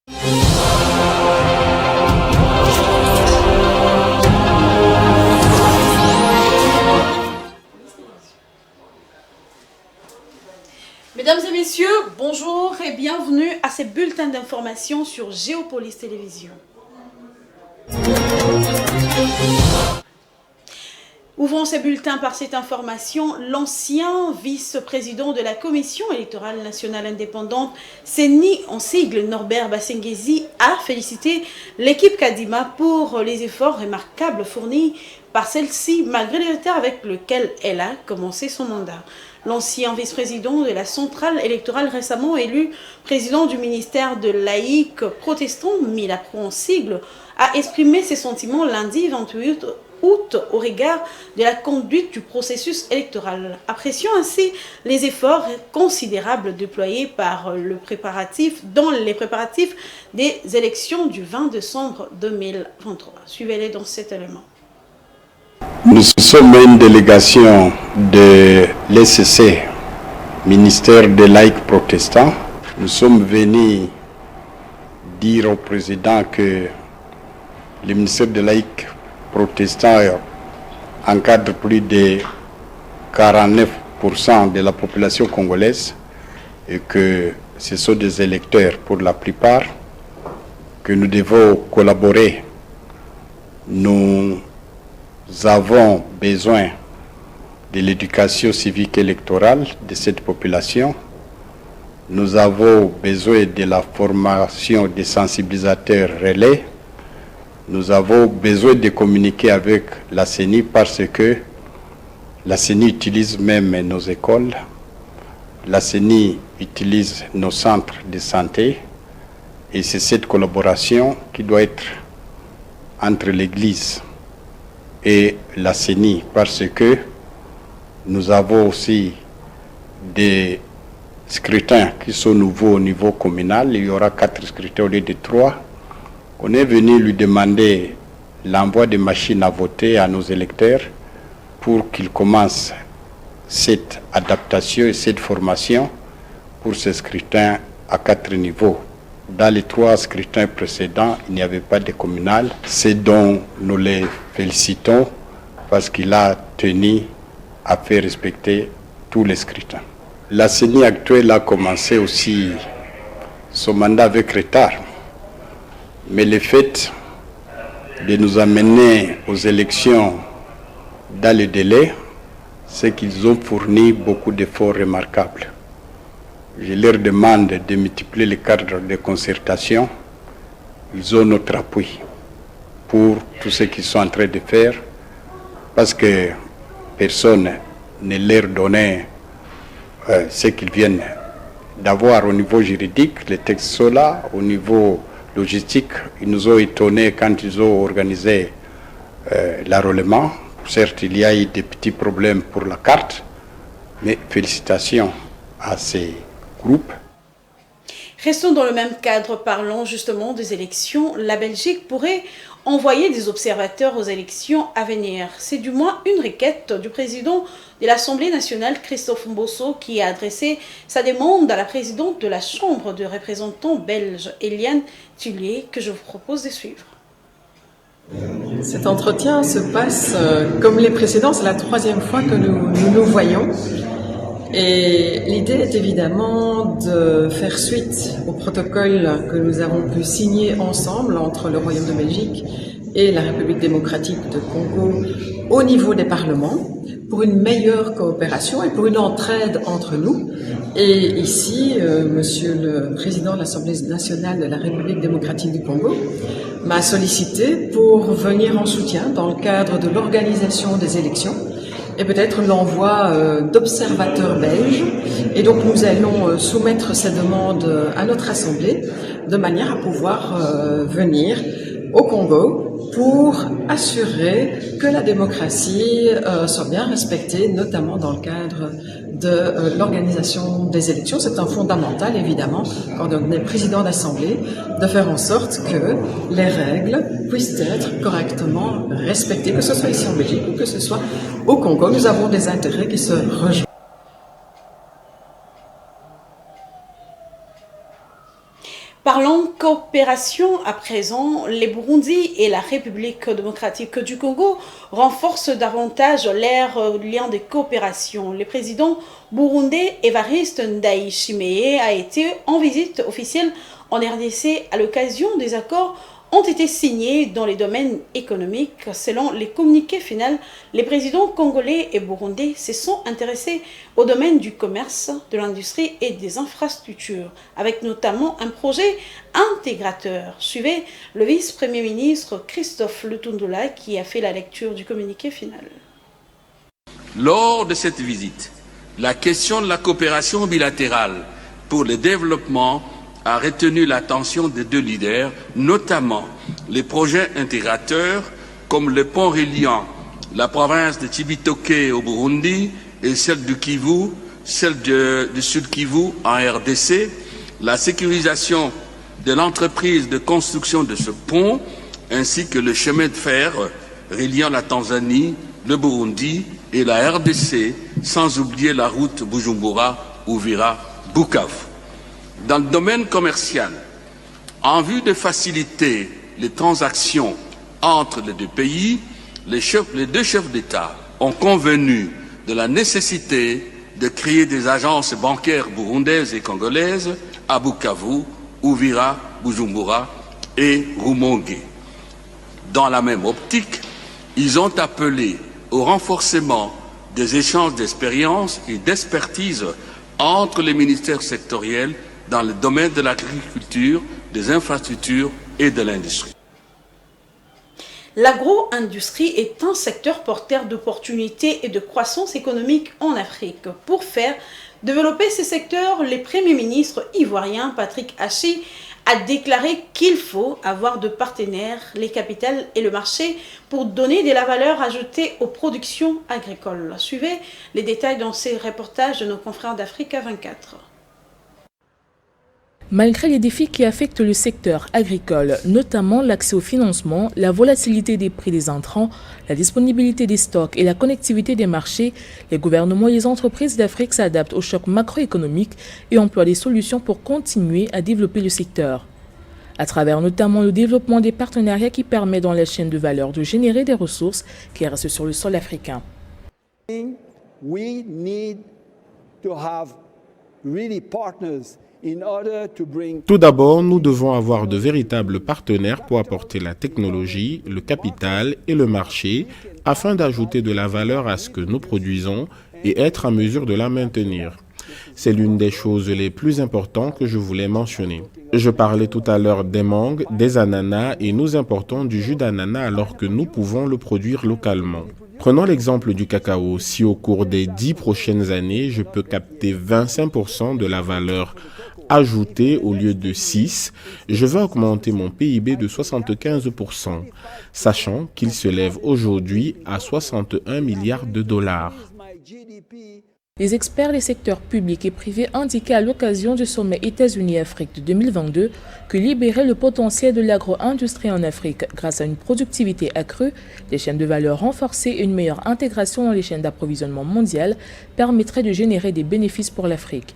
Mesdames et messieurs, bonjour et bienvenue à ces bulletins d'information sur Géopolis Télévision. Ouvrons ces bulletins par cette information. L'ancien vice-président de la Commission électorale nationale indépendante, CENI en sigle, Norbert Bassengezi, a félicité l'équipe Kadima pour les efforts remarquables fournis par celle-ci malgré le retard avec lequel elle a commencé son mandat. L'ancien vice-président de la centrale électorale récemment élu président du ministère de laïcs protestants, Milapro en sigle, a exprimé ses sentiments lundi 28 août au regard de la conduite du processus électoral, appréciant ainsi les efforts considérables déployés par dans les préparatifs des élections du 20 décembre 2023. Suivez-les dans cet élément. Nous sommes une délégation de l'ECC, ministère des laïcs protestants. Nous sommes venus dire au président que le ministère des laïcs protestants encadre plus de 49% de la population congolaise et que ce sont des électeurs pour la plupart, que nous devons collaborer. Nous avons besoin de l'éducation civique électorale de cette population. Nous avons besoin de la formation des sensibilisateurs relais. Nous avons besoin de communiquer avec la CENI parce que la CENI utilise même nos écoles. La CENI utilise nos centres de santé. Et c'est cette collaboration qui doit être entre l'Église et la CENI parce que nous avons aussi des scrutins qui sont nouveaux au niveau communal. Il y aura 4 scrutins au lieu de 3. On est venu lui demander l'envoi de machines à voter à nos électeurs pour qu'ils commencent cette adaptation et cette formation pour ce scrutin à 4 niveaux. Dans les 3 scrutins précédents, il n'y avait pas de communal. C'est dont nous les félicitons parce qu'il a tenu à faire respecter tous les scrutins. La CENI actuelle a commencé aussi son mandat avec retard. Mais le fait de nous amener aux élections dans le délai, c'est qu'ils ont fourni beaucoup d'efforts remarquables. Je leur demande de multiplier les cadres de concertation. Ils ont notre appui pour tout ce qu'ils sont en train de faire, parce que personne ne leur donnait ce qu'ils viennent d'avoir au niveau juridique. Les textes sont là, au niveau logistique. Ils nous ont étonnés quand ils ont organisé l'enrôlement. Certes, il y a eu des petits problèmes pour la carte, mais félicitations à ces groupes. Restons dans le même cadre, parlons justement des élections. La Belgique pourrait envoyer des observateurs aux élections à venir. C'est du moins une requête du président de l'Assemblée nationale, Christophe Mbosso, qui a adressé sa demande à la présidente de la Chambre de représentants belge, Eliane Tullier, que je vous propose de suivre. Cet entretien se passe comme les précédents, c'est la 3e fois que nous voyons. Et l'idée est évidemment de faire suite au protocole que nous avons pu signer ensemble entre le Royaume de Belgique et la République démocratique de Congo au niveau des parlements pour une meilleure coopération et pour une entraide entre nous. Et ici, Monsieur le Président de l'Assemblée nationale de la République démocratique du Congo m'a sollicité pour venir en soutien dans le cadre de l'organisation des élections et peut-être l'envoi d'observateurs belges. Et donc nous allons soumettre ces demandes à notre Assemblée de manière à pouvoir venir au Congo pour assurer que la démocratie soit bien respectée, notamment dans le cadre de l'organisation des élections. C'est un fondamental, évidemment, quand on est président d'Assemblée, de faire en sorte que les règles puissent être correctement respectées, que ce soit ici en Belgique ou que ce soit au Congo. Nous avons des intérêts qui se rejoignent. Parlons coopération à présent. Les Burundi et la République démocratique du Congo renforcent davantage leurs liens de coopération. Le président burundais Evariste Ndayishimiye a été en visite officielle en RDC à l'occasion des accords ont été signés dans les domaines économiques. Selon les communiqués finaux, les présidents congolais et burundais se sont intéressés au domaine du commerce, de l'industrie et des infrastructures, avec notamment un projet intégrateur. Suivez le vice-premier ministre Christophe Lutundula qui a fait la lecture du communiqué final. Lors de cette visite, la question de la coopération bilatérale pour le développement a retenu l'attention des deux leaders, notamment les projets intégrateurs comme le pont reliant la province de Cibitoke au Burundi et celle du Kivu, celle du Sud Kivu en RDC, la sécurisation de l'entreprise de construction de ce pont, ainsi que le chemin de fer reliant la Tanzanie, le Burundi et la RDC, sans oublier la route Bujumbura-Uvira-Bukavu. Dans le domaine commercial, en vue de faciliter les transactions entre les deux pays, les deux chefs d'État ont convenu de la nécessité de créer des agences bancaires burundaises et congolaises à Bukavu, Uvira, Bujumbura et Rumonge. Dans la même optique, ils ont appelé au renforcement des échanges d'expériences et d'expertise entre les ministères sectoriels dans le domaine de l'agriculture, des infrastructures et de l'industrie. L'agro-industrie est un secteur porteur d'opportunités et de croissance économique en Afrique. Pour faire développer ce secteur, le Premier ministre ivoirien Patrick Hachi a déclaré qu'il faut avoir de partenaires, les capitales et le marché pour donner de la valeur ajoutée aux productions agricoles. Suivez les détails dans ces reportages de nos confrères d'Africa 24. Malgré les défis qui affectent le secteur agricole, notamment l'accès au financement, la volatilité des prix des intrants, la disponibilité des stocks et la connectivité des marchés, les gouvernements et les entreprises d'Afrique s'adaptent aux chocs macroéconomiques et emploient des solutions pour continuer à développer le secteur. À travers notamment le développement des partenariats qui permettent dans la chaîne de valeur de générer des ressources qui restent sur le sol africain. We need to have really partners. Tout d'abord, nous devons avoir de véritables partenaires pour apporter la technologie, le capital et le marché afin d'ajouter de la valeur à ce que nous produisons et être en mesure de la maintenir. C'est l'une des choses les plus importantes que je voulais mentionner. Je parlais tout à l'heure des mangues, des ananas et nous importons du jus d'ananas alors que nous pouvons le produire localement. Prenons l'exemple du cacao. Si au cours des 10 prochaines années, je peux capter 25% de la valeur ajoutée au lieu de 6, je vais augmenter mon PIB de 75%, sachant qu'il se lève aujourd'hui à 61 milliards de dollars. Les experts des secteurs publics et privés indiquaient à l'occasion du sommet États-Unis-Afrique de 2022 que libérer le potentiel de l'agro-industrie en Afrique grâce à une productivité accrue, des chaînes de valeur renforcées et une meilleure intégration dans les chaînes d'approvisionnement mondiales permettrait de générer des bénéfices pour l'Afrique.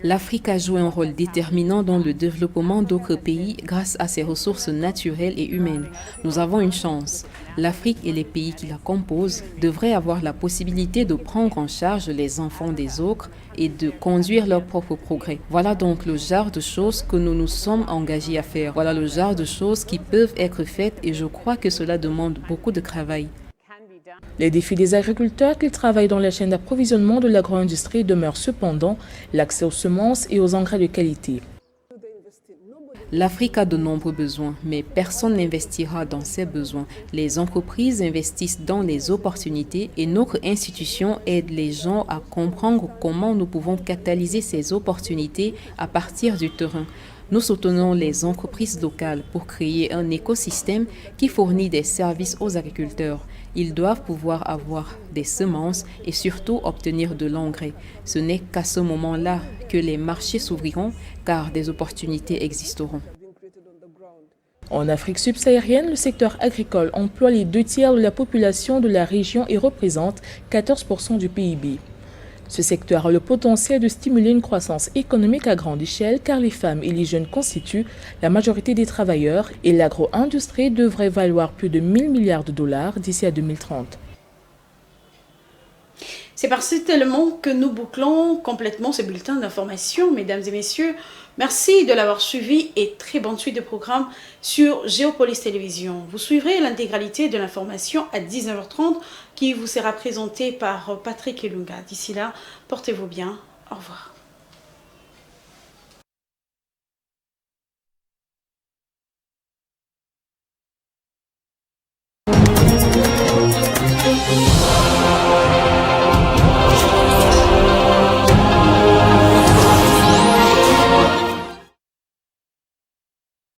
L'Afrique a joué un rôle déterminant dans le développement d'autres pays grâce à ses ressources naturelles et humaines. Nous avons une chance. L'Afrique et les pays qui la composent devraient avoir la possibilité de prendre en charge les enfants des autres et de conduire leur propre progrès. Voilà donc le genre de choses que nous nous sommes engagés à faire. Voilà le genre de choses qui peuvent être faites et je crois que cela demande beaucoup de travail. Les défis des agriculteurs qui travaillent dans la chaîne d'approvisionnement de l'agro-industrie demeurent cependant l'accès aux semences et aux engrais de qualité. L'Afrique a de nombreux besoins, mais personne n'investira dans ces besoins. Les entreprises investissent dans les opportunités et notre institution aide les gens à comprendre comment nous pouvons catalyser ces opportunités à partir du terrain. Nous soutenons les entreprises locales pour créer un écosystème qui fournit des services aux agriculteurs. Ils doivent pouvoir avoir des semences et surtout obtenir de l'engrais. Ce n'est qu'à ce moment-là que les marchés s'ouvriront car des opportunités existeront. En Afrique subsaharienne, le secteur agricole emploie les 2 tiers de la population de la région et représente 14% du PIB. Ce secteur a le potentiel de stimuler une croissance économique à grande échelle car les femmes et les jeunes constituent la majorité des travailleurs et l'agro-industrie devrait valoir plus de 1 000 milliards de dollars d'ici à 2030. C'est par cet élément que nous bouclons complètement ce bulletin d'information, mesdames et messieurs. Merci de l'avoir suivi et très bonne suite de programmes sur Géopolis Télévision. Vous suivrez l'intégralité de l'information à 19h30 qui vous sera présentée par Patrick Elunga. D'ici là, portez-vous bien. Au revoir.